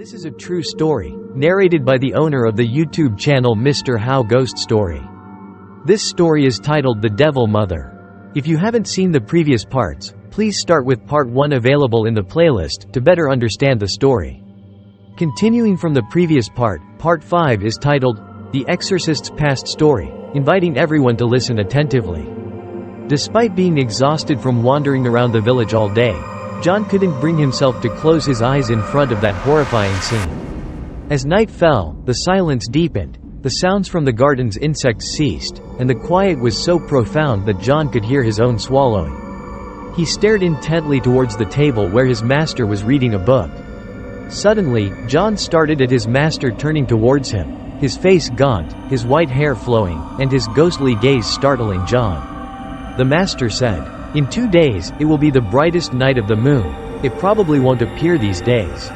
This is a true story, narrated by the owner of the YouTube channel Mr. How Ghost Story. This story is titled The Devil Mother. If you haven't seen the previous parts, please start with part 1 available in the playlist to better understand the story. Continuing from the previous part 5 is titled The Exorcist's Past Story, inviting everyone to listen attentively. Despite being exhausted from wandering around the village all day, John couldn't bring himself to close his eyes in front of that horrifying scene. As night fell, the silence deepened, the sounds from the garden's insects ceased, and the quiet was so profound that John could hear his own swallowing. He stared intently towards the table where his master was reading a book. Suddenly, John started at his master turning towards him, his face gaunt, his white hair flowing, and his ghostly gaze startling John. The master said, "In 2 days, it will be the brightest night of the moon. It probably won't appear these days."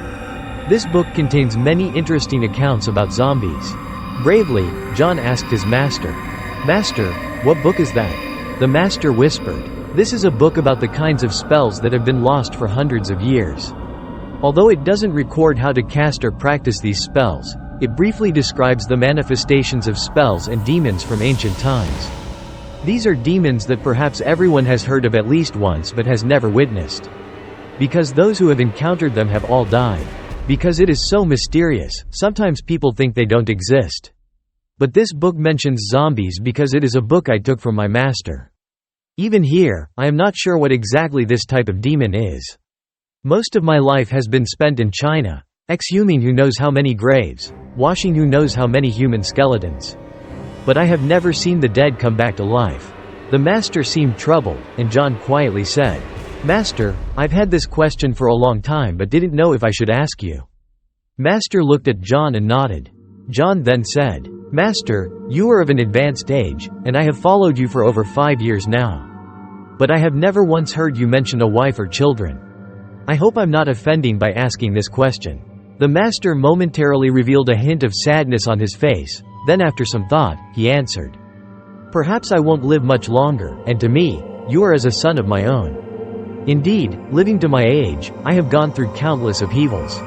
This book contains many interesting accounts about zombies. Bravely, John asked his master, "Master, what book is that?" The master whispered, "This is a book about the kinds of spells that have been lost for hundreds of years. Although it doesn't record how to cast or practice these spells, it briefly describes the manifestations of spells and demons from ancient times. These are demons that perhaps everyone has heard of at least once but has never witnessed. Because those who have encountered them have all died. Because it is so mysterious, sometimes people think they don't exist. But this book mentions zombies because it is a book I took from my master. Even here, I am not sure what exactly this type of demon is. Most of my life has been spent in China, exhuming who knows how many graves, washing who knows how many human skeletons. But I have never seen the dead come back to life." The master seemed troubled, and John quietly said, "Master, I've had this question for a long time but didn't know if I should ask you." Master looked at John and nodded. John then said, "Master, you are of an advanced age, and I have followed you for over 5 years now. But I have never once heard you mention a wife or children. I hope I'm not offending by asking this question." The master momentarily revealed a hint of sadness on his face. Then after some thought, he answered, "Perhaps I won't live much longer, and to me, you are as a son of my own. Indeed, living to my age, I have gone through countless upheavals.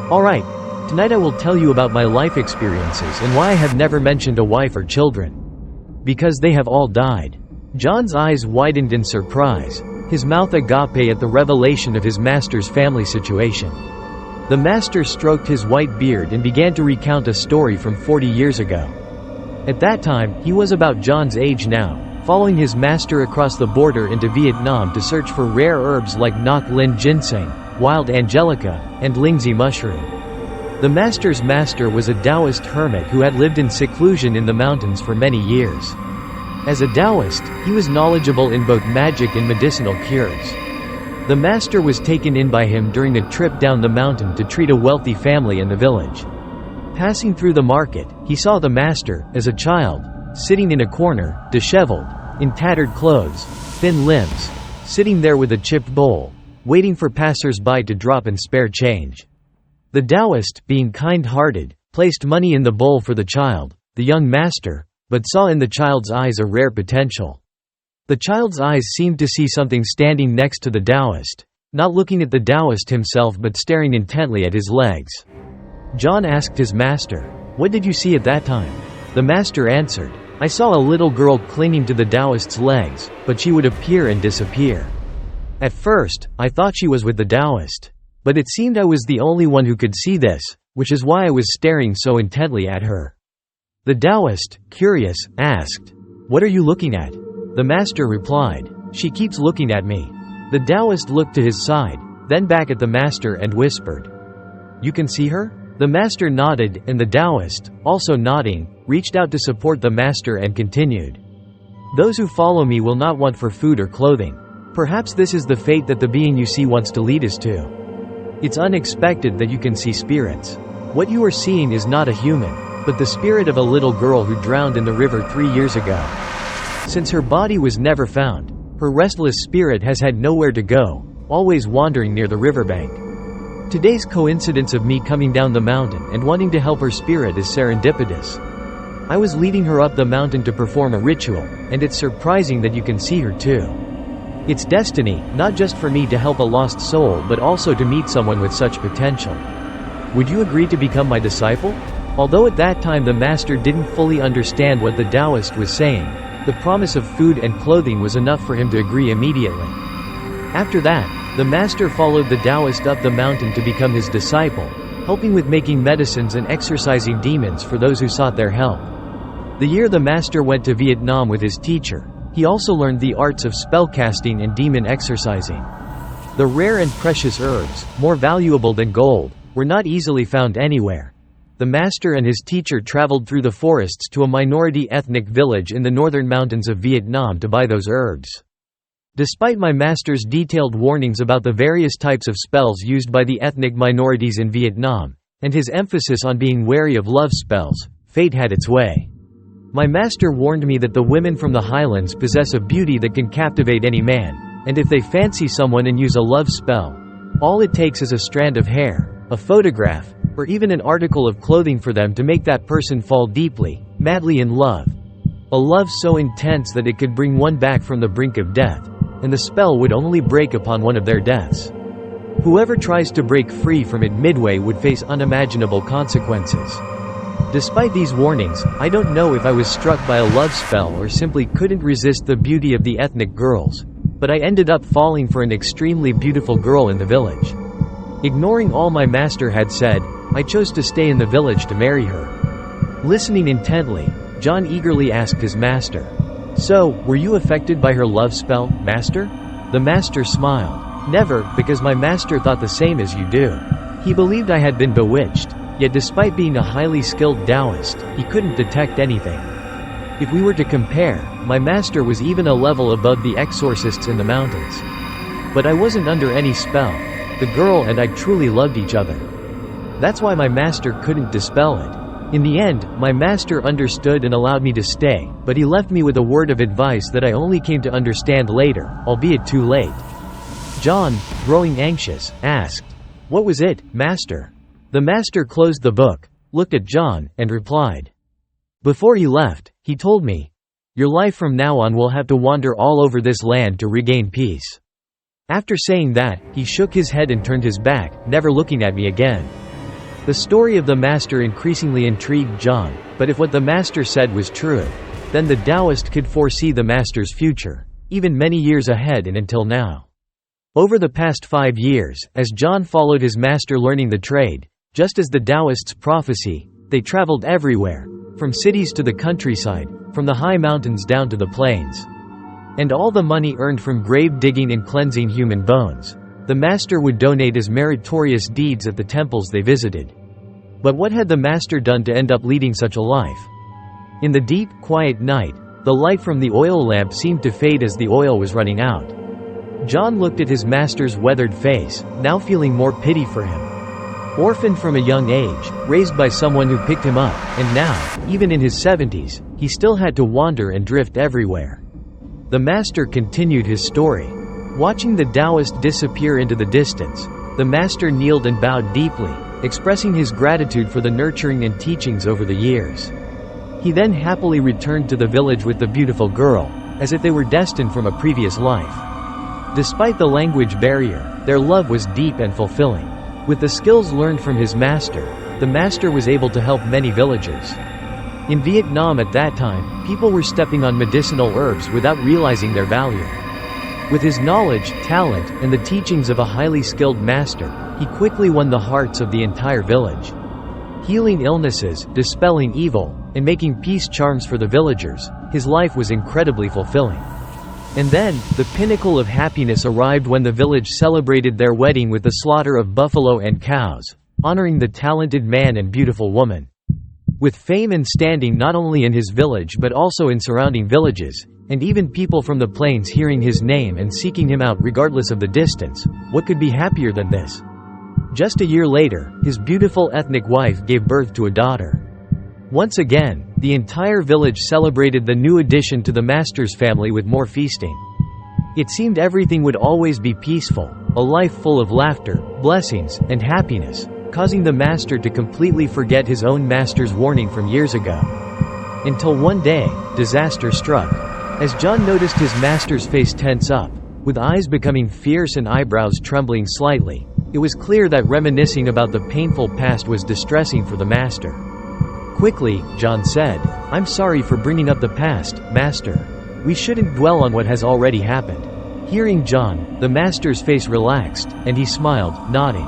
Alright, tonight I will tell you about my life experiences and why I have never mentioned a wife or children. Because they have all died." John's eyes widened in surprise, his mouth agape at the revelation of his master's family situation. The master stroked his white beard and began to recount a story from 40 years ago. At that time, he was about John's age now, following his master across the border into Vietnam to search for rare herbs like Ngoc Lin ginseng, wild angelica, and lingzi mushroom. The master's master was a Taoist hermit who had lived in seclusion in the mountains for many years. As a Taoist, he was knowledgeable in both magic and medicinal cures. The master was taken in by him during a trip down the mountain to treat a wealthy family in the village. Passing through the market, he saw the master, as a child, sitting in a corner, disheveled, in tattered clothes, thin limbs, sitting there with a chipped bowl, waiting for passers-by to drop and spare change. The Taoist, being kind-hearted, placed money in the bowl for the child, the young master, but saw in the child's eyes a rare potential. The child's eyes seemed to see something standing next to the Taoist, not looking at the Taoist himself but staring intently at his legs. John asked his master, "What did you see at that time?" The master answered, "I saw a little girl clinging to the Taoist's legs, but she would appear and disappear. At first, I thought she was with the Taoist. But it seemed I was the only one who could see this, which is why I was staring so intently at her." The Taoist, curious, asked, "What are you looking at?" The master replied, "She keeps looking at me." The Taoist looked to his side, then back at the master and whispered, "You can see her?" The master nodded, and the Taoist, also nodding, reached out to support the master and continued, "Those who follow me will not want for food or clothing. Perhaps this is the fate that the being you see wants to lead us to. It's unexpected that you can see spirits. What you are seeing is not a human, but the spirit of a little girl who drowned in the river 3 years ago. Since her body was never found, her restless spirit has had nowhere to go, always wandering near the riverbank. Today's coincidence of me coming down the mountain and wanting to help her spirit is serendipitous. I was leading her up the mountain to perform a ritual, and it's surprising that you can see her too. It's destiny, not just for me to help a lost soul but also to meet someone with such potential. "Would you agree to become my disciple?" Although at that time the master didn't fully understand what the Taoist was saying, the promise of food and clothing was enough for him to agree immediately. After that, the master followed the Taoist up the mountain to become his disciple, helping with making medicines and exorcising demons for those who sought their help. The year the master went to Vietnam with his teacher, he also learned the arts of spellcasting and demon exorcising. The rare and precious herbs, more valuable than gold, were not easily found anywhere. The master and his teacher traveled through the forests to a minority ethnic village in the northern mountains of Vietnam to buy those herbs. Despite my master's detailed warnings about the various types of spells used by the ethnic minorities in Vietnam, and his emphasis on being wary of love spells, fate had its way. My master warned me that the women from the highlands possess a beauty that can captivate any man, and if they fancy someone and use a love spell, all it takes is a strand of hair, a photograph, or even an article of clothing for them to make that person fall deeply, madly in love. A love so intense that it could bring one back from the brink of death, and the spell would only break upon one of their deaths. Whoever tries to break free from it midway would face unimaginable consequences. Despite these warnings, I don't know if I was struck by a love spell or simply couldn't resist the beauty of the ethnic girls, but I ended up falling for an extremely beautiful girl in the village. Ignoring all my master had said, I chose to stay in the village to marry her. Listening intently, John eagerly asked his master, "So, were you affected by her love spell, master?" The master smiled. "Never, because my master thought the same as you do. He believed I had been bewitched, yet despite being a highly skilled Taoist, he couldn't detect anything. If we were to compare, my master was even a level above the exorcists in the mountains. But I wasn't under any spell. The girl and I truly loved each other. That's why my master couldn't dispel it. In the end, my master understood and allowed me to stay, but he left me with a word of advice that I only came to understand later, albeit too late." John, growing anxious, asked, "What was it, master?" The master closed the book, looked at John, and replied. "Before he left, he told me, 'Your life from now on will have to wander all over this land to regain peace.'" After saying that, he shook his head and turned his back, never looking at me again. The story of the master increasingly intrigued John, but if what the master said was true, then the Taoist could foresee the master's future, even many years ahead and until now. Over the past 5 years, as John followed his master learning the trade, just as the Taoist's prophecy, they traveled everywhere, from cities to the countryside, from the high mountains down to the plains. And all the money earned from grave digging and cleansing human bones, the master would donate as meritorious deeds at the temples they visited. But what had the master done to end up leading such a life? In the deep, quiet night, the light from the oil lamp seemed to fade as the oil was running out. John looked at his master's weathered face, now feeling more pity for him. Orphaned from a young age, raised by someone who picked him up, and now, even in his 70s, he still had to wander and drift everywhere. The master continued his story. Watching the Taoist disappear into the distance, the master kneeled and bowed deeply, expressing his gratitude for the nurturing and teachings over the years. He then happily returned to the village with the beautiful girl, as if they were destined from a previous life. Despite the language barrier, their love was deep and fulfilling. With the skills learned from his master, the master was able to help many villagers. In Vietnam at that time, people were stepping on medicinal herbs without realizing their value. With his knowledge, talent, and the teachings of a highly skilled master, he quickly won the hearts of the entire village. Healing illnesses, dispelling evil, and making peace charms for the villagers, his life was incredibly fulfilling. And then, the pinnacle of happiness arrived when the village celebrated their wedding with the slaughter of buffalo and cows, honoring the talented man and beautiful woman. With fame and standing not only in his village but also in surrounding villages, and even people from the plains hearing his name and seeking him out regardless of the distance, what could be happier than this? Just a year later, his beautiful ethnic wife gave birth to a daughter. Once again, the entire village celebrated the new addition to the master's family with more feasting. It seemed everything would always be peaceful, a life full of laughter, blessings, and happiness, causing the master to completely forget his own master's warning from years ago. Until one day, disaster struck. As John noticed his master's face tense up, with eyes becoming fierce and eyebrows trembling slightly, It was clear that reminiscing about the painful past was distressing for the master. Quickly, John said, "I'm sorry for bringing up the past, master. We shouldn't dwell on what has already happened." Hearing John, the master's face relaxed, and he smiled, nodding.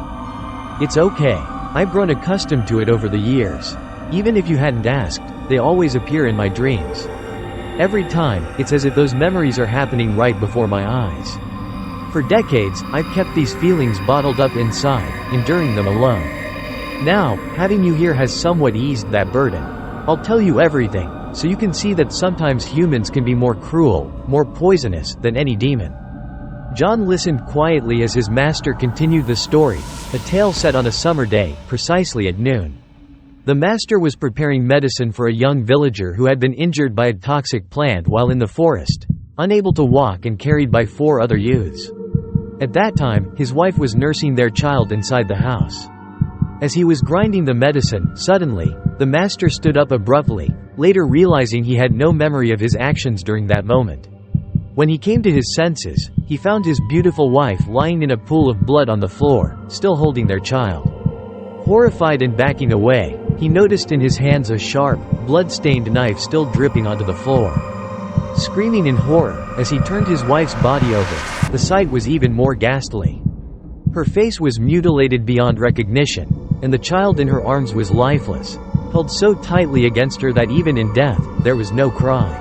"It's okay. I've grown accustomed to it over the years. Even if you hadn't asked, they always appear in my dreams. Every time, it's as if those memories are happening right before my eyes. For decades, I've kept these feelings bottled up inside, enduring them alone. Now, having you here has somewhat eased that burden. I'll tell you everything, so you can see that sometimes humans can be more cruel, more poisonous, than any demon." John listened quietly as his master continued the story, a tale set on a summer day, precisely at noon. The master was preparing medicine for a young villager who had been injured by a toxic plant while in the forest, unable to walk and carried by 4 other youths. At that time, his wife was nursing their child inside the house. As he was grinding the medicine, suddenly, the master stood up abruptly, later realizing he had no memory of his actions during that moment. When he came to his senses, he found his beautiful wife lying in a pool of blood on the floor, still holding their child. Horrified and backing away, he noticed in his hands a sharp, blood-stained knife still dripping onto the floor. Screaming in horror, as he turned his wife's body over, the sight was even more ghastly. Her face was mutilated beyond recognition, and the child in her arms was lifeless, held so tightly against her that even in death, there was no cry.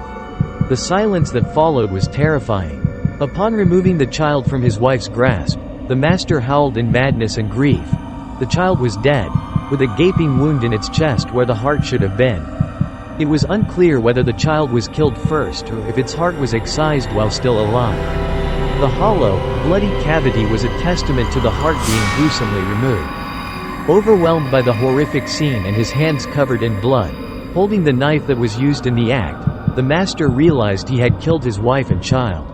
The silence that followed was terrifying. Upon removing the child from his wife's grasp, the master howled in madness and grief. The child was dead, with a gaping wound in its chest where the heart should have been. It was unclear whether the child was killed first or if its heart was excised while still alive. The hollow, bloody cavity was a testament to the heart being gruesomely removed. Overwhelmed by the horrific scene and his hands covered in blood, holding the knife that was used in the act, the master realized he had killed his wife and child.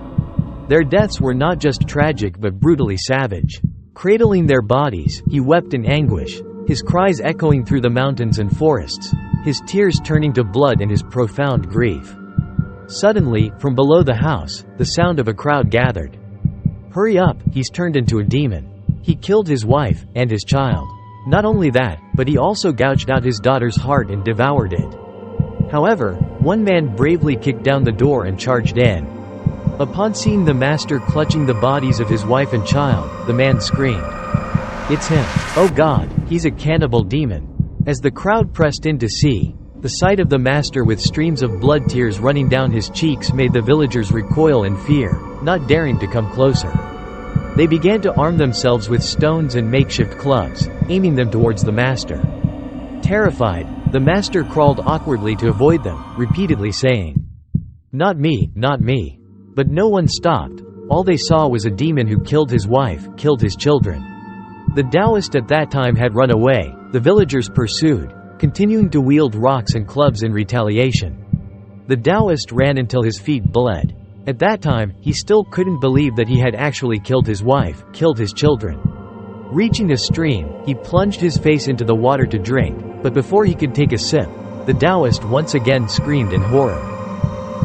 Their deaths were not just tragic but brutally savage. Cradling their bodies, he wept in anguish, his cries echoing through the mountains and forests, his tears turning to blood in his profound grief. Suddenly, from below the house, the sound of a crowd gathered. "Hurry up, he's turned into a demon. He killed his wife, and his child. Not only that, but he also gouged out his daughter's heart and devoured it." However, one man bravely kicked down the door and charged in. Upon seeing the master clutching the bodies of his wife and child, the man screamed, "It's him! Oh God, he's a cannibal demon!" As the crowd pressed in to see, the sight of the master with streams of blood tears running down his cheeks made the villagers recoil in fear, not daring to come closer. They began to arm themselves with stones and makeshift clubs, aiming them towards the master. Terrified, the master crawled awkwardly to avoid them, repeatedly saying, "Not me, not me." But no one stopped. All they saw was a demon who killed his wife, killed his children. The Taoist at that time had run away. The villagers pursued, continuing to wield rocks and clubs in retaliation. The Taoist ran until his feet bled. At that time, he still couldn't believe that he had actually killed his wife, killed his children. Reaching a stream, he plunged his face into the water to drink, but before he could take a sip, the Taoist once again screamed in horror.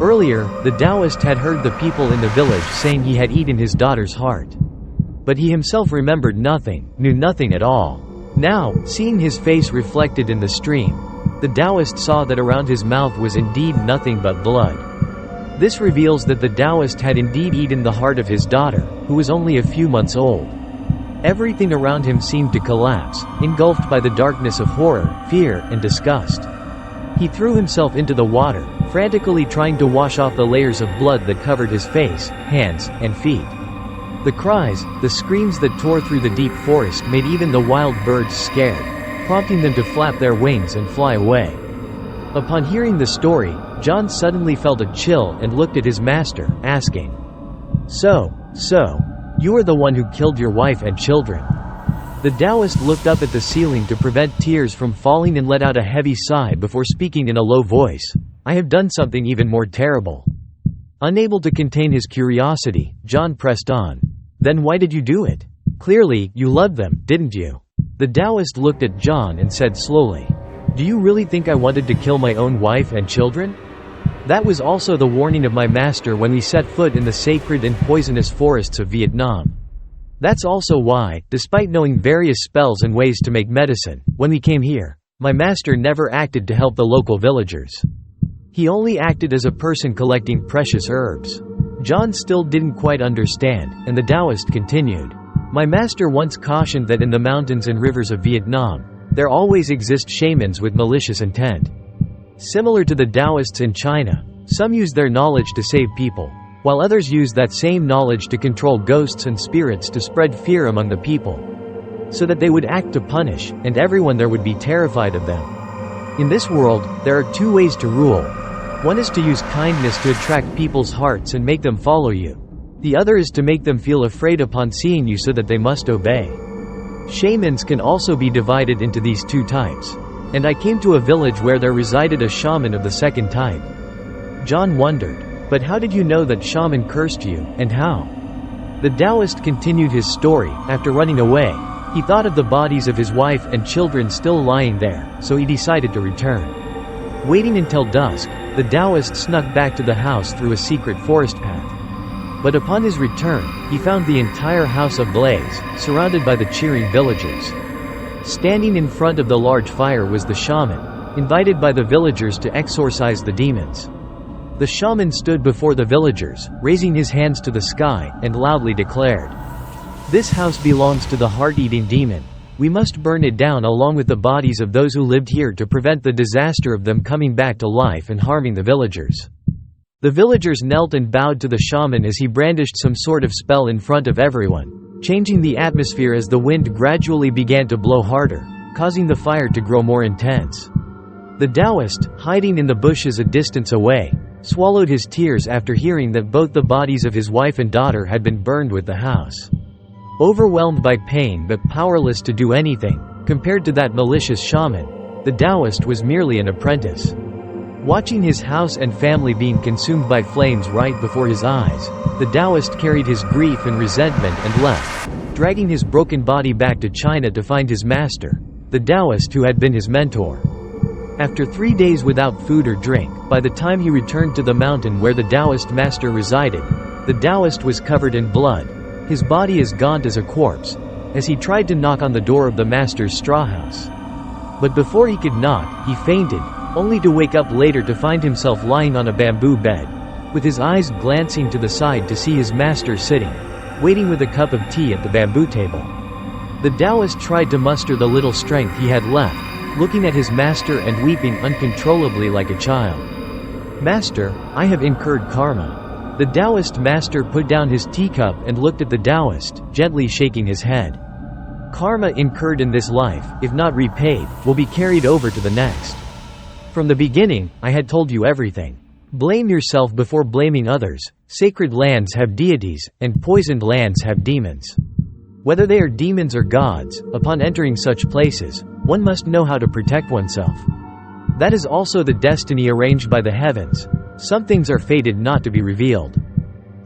Earlier, the Taoist had heard the people in the village saying he had eaten his daughter's heart. But he himself remembered nothing, knew nothing at all. Now, seeing his face reflected in the stream, the Taoist saw that around his mouth was indeed nothing but blood. This reveals that the Taoist had indeed eaten the heart of his daughter, who was only a few months old. Everything around him seemed to collapse, engulfed by the darkness of horror, fear, and disgust. He threw himself into the water, frantically trying to wash off the layers of blood that covered his face, hands, and feet. The cries, the screams that tore through the deep forest made even the wild birds scared, prompting them to flap their wings and fly away. Upon hearing the story, John suddenly felt a chill and looked at his master, asking, So, you are the one who killed your wife and children." The Taoist looked up at the ceiling to prevent tears from falling and let out a heavy sigh before speaking in a low voice. "I have done something even more terrible." Unable to contain his curiosity, John pressed on. "Then why did you do it? Clearly, you loved them, didn't you?" The Taoist looked at John and said slowly, "Do you really think I wanted to kill my own wife and children? That was also the warning of my master when we set foot in the sacred and poisonous forests of Vietnam. That's also why, despite knowing various spells and ways to make medicine, when we came here, my master never acted to help the local villagers. He only acted as a person collecting precious herbs. John still didn't quite understand, and the Taoist continued. My master once cautioned that in the mountains and rivers of Vietnam, there always exist shamans with malicious intent. Similar to the Taoists in China, some use their knowledge to save people, while others use that same knowledge to control ghosts and spirits to spread fear among the people, so that they would act to punish, and everyone there would be terrified of them. In this world, there are two ways to rule. One is to use kindness to attract people's hearts and make them follow you. The other is to make them feel afraid upon seeing you so that they must obey. Shamans can also be divided into these two types. And I came to a village where there resided a shaman of the second type. John wondered, but how did you know that shaman cursed you, and how? The Taoist continued his story. After running away, he thought of the bodies of his wife and children still lying there, so he decided to return. Waiting until dusk, the Taoist snuck back to the house through a secret forest path. But upon his return, he found the entire house ablaze, surrounded by the cheering villagers. Standing in front of the large fire was the shaman, invited by the villagers to exorcise the demons. The shaman stood before the villagers, raising his hands to the sky, and loudly declared, "This house belongs to the heart-eating demon. We must burn it down along with the bodies of those who lived here to prevent the disaster of them coming back to life and harming the villagers." The villagers knelt and bowed to the shaman as he brandished some sort of spell in front of everyone, changing the atmosphere as the wind gradually began to blow harder, causing the fire to grow more intense. The Taoist, hiding in the bushes a distance away, swallowed his tears after hearing that both the bodies of his wife and daughter had been burned with the house. Overwhelmed by pain but powerless to do anything, compared to that malicious shaman, the Taoist was merely an apprentice. Watching his house and family being consumed by flames right before his eyes, the Taoist carried his grief and resentment and left, dragging his broken body back to China to find his master, the Taoist who had been his mentor. After 3 days without food or drink, by the time he returned to the mountain where the Taoist master resided, the Taoist was covered in blood, his body as gaunt as a corpse, as he tried to knock on the door of the master's straw house. But before he could knock, he fainted, only to wake up later to find himself lying on a bamboo bed, with his eyes glancing to the side to see his master sitting, waiting with a cup of tea at the bamboo table. The Taoist tried to muster the little strength he had left, looking at his master and weeping uncontrollably like a child. "Master, I have incurred karma." The Taoist master put down his teacup and looked at the Taoist, gently shaking his head. "Karma incurred in this life, if not repaid, will be carried over to the next. From the beginning, I had told you everything. Blame yourself before blaming others. Sacred lands have deities, and poisoned lands have demons. Whether they are demons or gods, upon entering such places, one must know how to protect oneself. That is also the destiny arranged by the heavens. Some things are fated not to be revealed.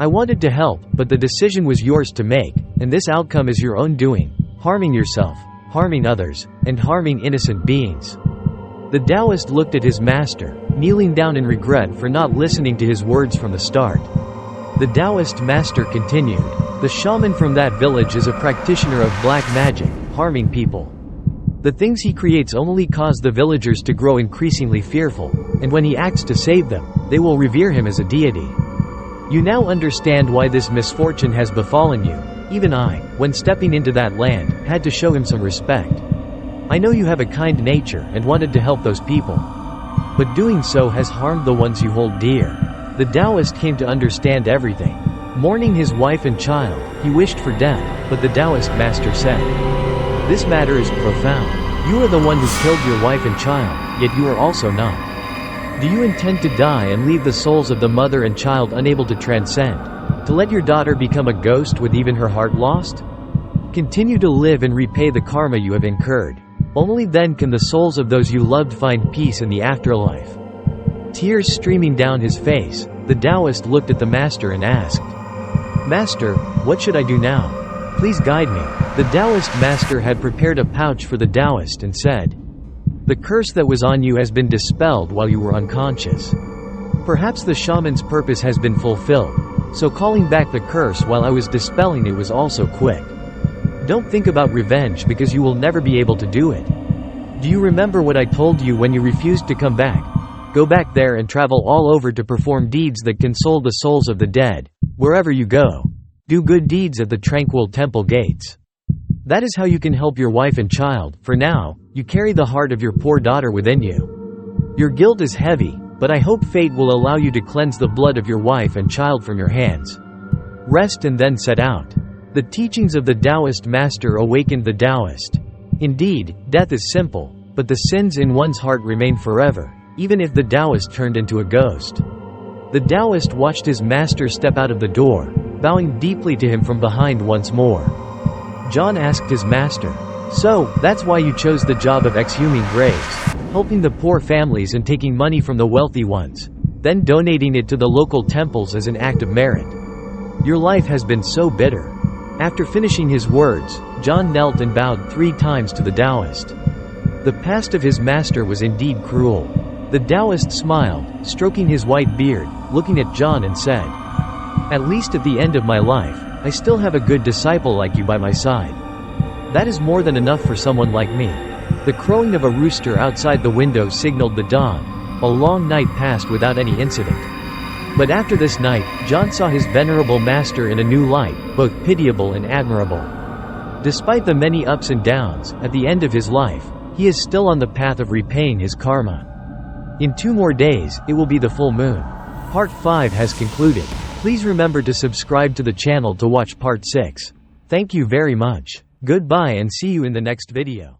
I wanted to help, but the decision was yours to make, and this outcome is your own doing, harming yourself, harming others, and harming innocent beings." The Taoist looked at his master, kneeling down in regret for not listening to his words from the start. The Taoist master continued, "The shaman from that village is a practitioner of black magic, harming people. The things he creates only cause the villagers to grow increasingly fearful, and when he acts to save them, they will revere him as a deity. You now understand why this misfortune has befallen you. Even I, when stepping into that land, had to show him some respect. I know you have a kind nature and wanted to help those people. But doing so has harmed the ones you hold dear." The Taoist came to understand everything. Mourning his wife and child, he wished for death, but the Taoist master said, "This matter is profound. You are the one who killed your wife and child, yet you are also not. Do you intend to die and leave the souls of the mother and child unable to transcend? To let your daughter become a ghost with even her heart lost? Continue to live and repay the karma you have incurred. Only then can the souls of those you loved find peace in the afterlife." Tears streaming down his face, the Taoist looked at the master and asked, "Master, what should I do now? Please guide me." The Taoist master had prepared a pouch for the Taoist and said, "The curse that was on you has been dispelled while you were unconscious. Perhaps the shaman's purpose has been fulfilled, so calling back the curse while I was dispelling it was also quick. Don't think about revenge because you will never be able to do it. Do you remember what I told you when you refused to come back? Go back there and travel all over to perform deeds that console the souls of the dead. Wherever you go, do good deeds at the tranquil temple gates. That is how you can help your wife and child. For now, you carry the heart of your poor daughter within you. Your guilt is heavy, but I hope fate will allow you to cleanse the blood of your wife and child from your hands. Rest and then set out. The teachings of the Taoist master awakened the Taoist. Indeed, death is simple, but the sins in one's heart remain forever, even if the Taoist turned into a ghost. The Taoist watched his master step out of the door, bowing deeply to him from behind once more. John asked his master, "So, that's why you chose the job of exhuming graves, helping the poor families and taking money from the wealthy ones, then donating it to the local temples as an act of merit. Your life has been so bitter." After finishing his words, John knelt and bowed 3 times to the Taoist. The past of his master was indeed cruel. The Taoist smiled, stroking his white beard, looking at John and said, "At least at the end of my life, I still have a good disciple like you by my side. That is more than enough for someone like me." The crowing of a rooster outside the window signaled the dawn. A long night passed without any incident. But after this night, John saw his venerable master in a new light, both pitiable and admirable. Despite the many ups and downs, at the end of his life, he is still on the path of repaying his karma. In 2 more days, it will be the full moon. Part 5 has concluded. Please remember to subscribe to the channel to watch Part 6. Thank you very much. Goodbye and see you in the next video.